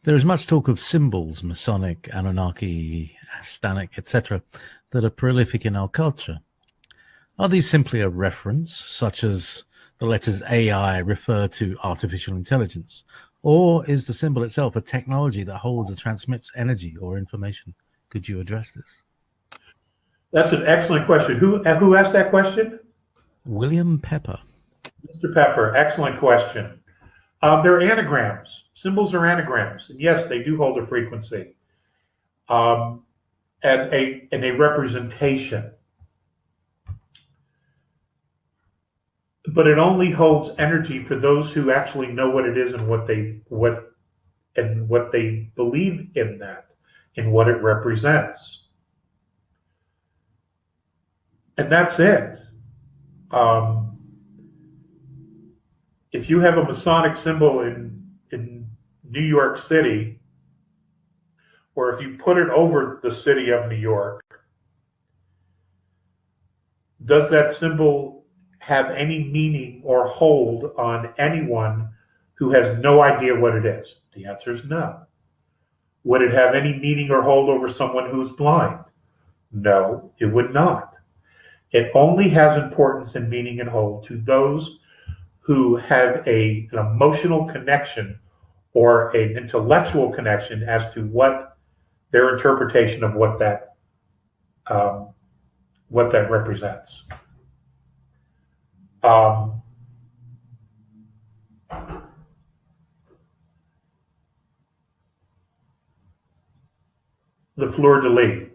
There is much talk of symbols, Masonic, Anunnaki, Astanic, etc., that are prolific in our culture. Are these simply a reference, such as the letters AI refer to artificial intelligence, or is the symbol itself a technology that holds or transmits energy or information? Could you address this? That's an excellent question. Who asked that question? William Pepper. Mr. Pepper, excellent question. They're anagrams. Symbols are anagrams. And yes, they do hold a frequency and a representation. But it only holds energy for those who actually know what it is and what they believe in that, in what it represents. And that's it. If you have a Masonic symbol in New York City, or if you put it over the city of New York, does that symbol have any meaning or hold on anyone who has no idea what it is? The answer is no. Would it have any meaning or hold over someone who's blind? No, it would not. It only has importance and meaning and hold to those who have an emotional connection or an intellectual connection as to what their interpretation of what that represents. The fleur-de-lis.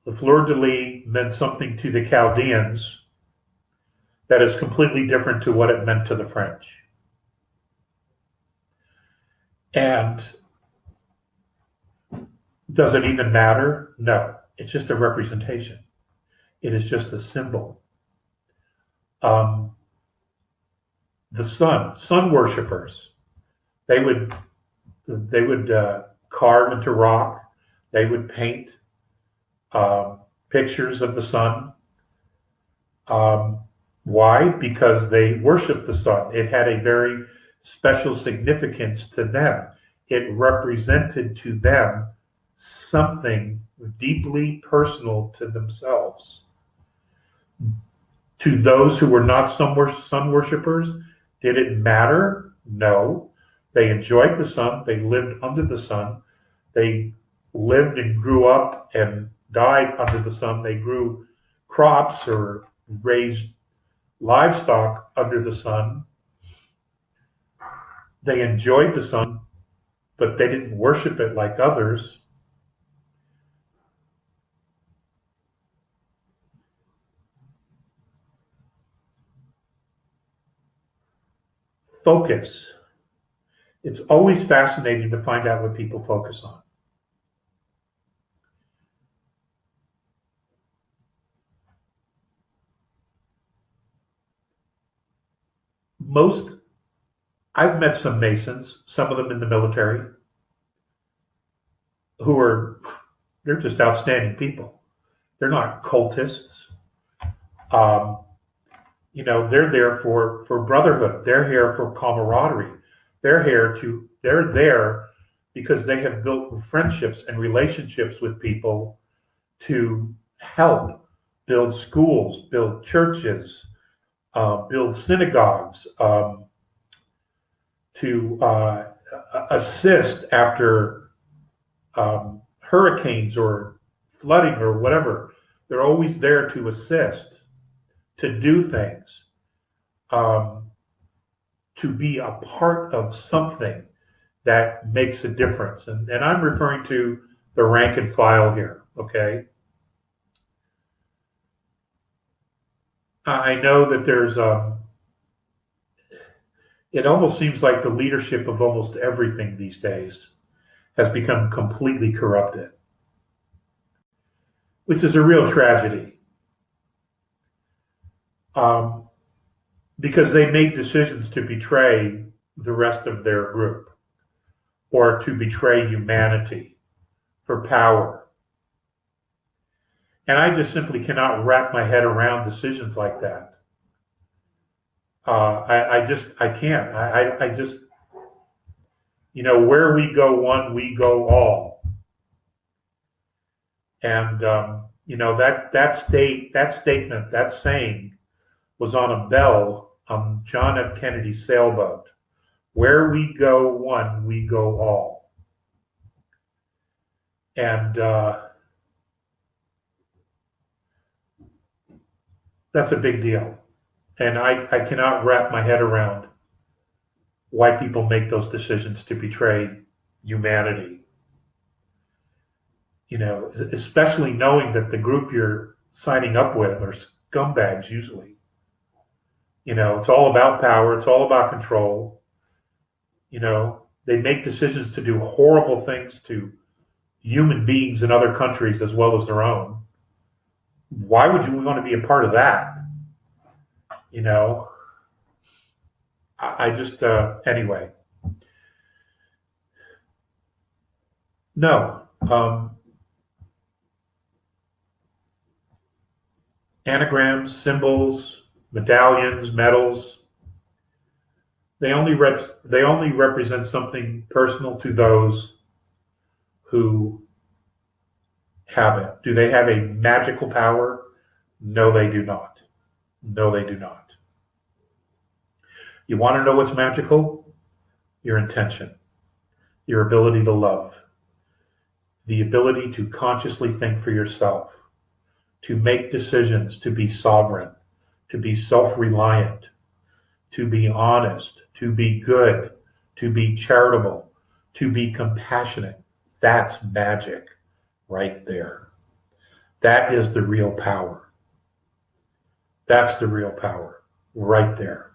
The fleur-de-lis meant something to the Chaldeans that is completely different to what it meant to the French. And does it even matter? No, it's just a representation. It is just a symbol. The sun worshipers, they would carve into rock. They would paint pictures of the sun. Why? Because they worshiped the sun. It had a very special significance to them. It represented to them something deeply personal to themselves. To those who were not sun worshipers, did it matter? No. They enjoyed the sun. They lived under the sun. They lived and grew up and died under the sun. They grew crops or raised livestock under the sun. They enjoyed the sun, but they didn't worship it like others. Focus. It's always fascinating to find out what people focus on. I've met some Masons, some of them in the military, they're just outstanding people. They're not cultists. They're there for brotherhood. They're here for camaraderie. They're there because they have built friendships and relationships with people to help build schools, build churches, build synagogues, to assist after hurricanes or flooding or whatever. They're always there to assist, to do things, to be a part of something that makes a difference. And I'm referring to the rank and file here, okay? I know that there's it almost seems like the leadership of almost everything these days has become completely corrupted, which is a real tragedy. Because they make decisions to betray the rest of their group or to betray humanity for power. And I just simply cannot wrap my head around decisions like that. I can't. Where we go one, we go all. And that statement, that saying, was on a bell on John F. Kennedy's sailboat. Where we go one, we go all. And that's a big deal. And I cannot wrap my head around why people make those decisions to betray humanity. Especially knowing that the group you're signing up with are scumbags usually. It's all about power. It's all about control. They make decisions to do horrible things to human beings in other countries as well as their own. Why would you want to be a part of that? I just, anyway. No. Anagrams, symbols, medallions, medals, they only represent something personal to those who have it. Do they have a magical power? No, they do not. No, they do not. You want to know what's magical? Your intention, your ability to love, the ability to consciously think for yourself, to make decisions, to be sovereign, to be self-reliant, to be honest, to be good, to be charitable, to be compassionate. That's magic right there. That is the real power. That's the real power right there.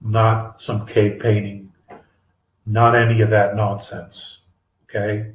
Not some cave painting, not any of that nonsense. Okay?